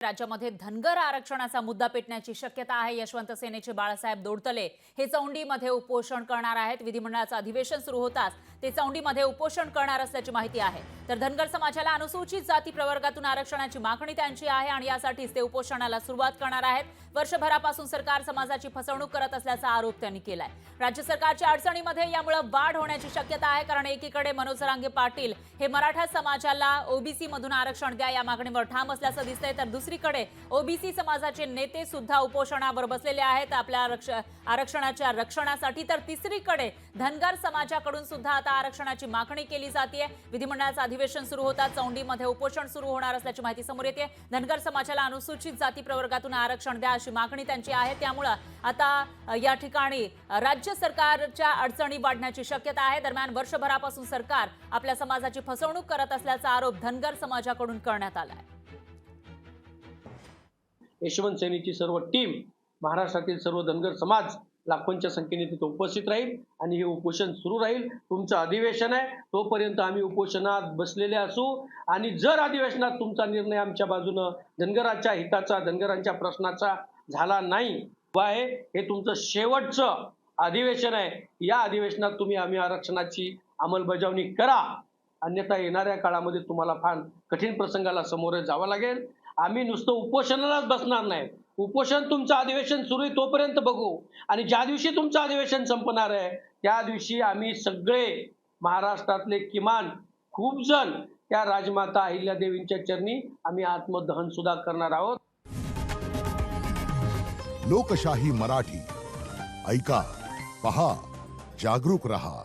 राज्यामध्ये धनगर आरक्षणाचा मुद्दा पेटण्याची शक्यता आहे। यशवंत सेनेचे बाळासाहेब दोडतले हे चौंडीमध्ये उपोषण करणार आहेत। विधिमंडळाचं अधिवेशन सुरू होताच ते चौंडीमध्ये उपोषण करणार असल्याची माहिती आहे। तर धनगर समाजाला अनुसूचित जाती प्रवर्गातून आरक्षणाची मागणी त्यांची आहे आणि यासाठीच ते उपोषणाला सुरुवात करणार आहेत। वर्षभरापासून सरकार समाजाची फसवणूक करत असल्याचा आरोप त्यांनी केलाय। राज्य सरकारच्या अडचणीमध्ये यामुळे वाढ होण्याची शक्यता आहे, कारण एकीकडे मनोज जरांगे पाटील हे मराठा समाजाला ओबीसी मधून आरक्षण द्या या मागणीवर ठाम असल्याचं दिसतंय, तर दुसरीकडे ओबीसी समाजाचे नेते सुद्धा उपोषणावर बसलेले आहेत आपल्या आरक्षणाच्या रक्षणासाठी। तर तिसरीकडे धनगर समाजाकडून सुद्धा आता आरक्षणाची मागणी केली जाते। विधिमंडळाचं अधिवेशन सुरू होताच चौंडीमध्ये उपोषण सुरू होणार असल्याची माहिती समोर येते। धनगर समाजाला अनुसूचित जाती प्रवर्गातून आरक्षण द्या अशी मागणी त्यांची आहे। त्यामुळे आता या ठिकाणी राज्य सरकारच्या अडचणी वाढण्याची शक्यता आहे। दरम्यान वर्षभरापासून सरकार आपल्या समाजाची फसवणूक करत असल्याचा आरोप धनगर समाजाकडून करण्यात आला आहे। यशवंत सेनेची सर्व टीम, महाराष्ट्रातील सर्व धनगर समाज लाखोंच्या संख्येने तिथे उपस्थित राहील आणि हे उपोषण सुरू राहील। तुमचं अधिवेशन आहे तोपर्यंत आम्ही उपोषणात बसलेले असू आणि जर अधिवेशनात तुमचा निर्णय आमच्या बाजूनं धनगराच्या हिताचा, धनगरांच्या प्रश्नाचा झाला नाही आहे, हे तुमचं शेवटचं अधिवेशन आहे। या अधिवेशनात तुम्ही आम्ही आरक्षणाची अंमलबजावणी करा, अन्यथा येणाऱ्या काळामध्ये तुम्हाला फार कठीण प्रसंगाला सामोरे जावं लागेल। आम्ही नुसतं उपोषणालाच बसणार नाही, उपोषण तुमचं अधिवेशन सुरू आहे तोपर्यंत बघू आणि ज्या दिवशी तुमचं अधिवेशन संपणार आहे त्या दिवशी आम्ही सगळे महाराष्ट्रातले किमान खूप जण त्या राजमाता अहिल्यादेवींच्या चरणी आम्ही आत्मदहन सुद्धा करणार आहोत। लोकशाही मराठी ऐका, पहा, जागरूक रहा।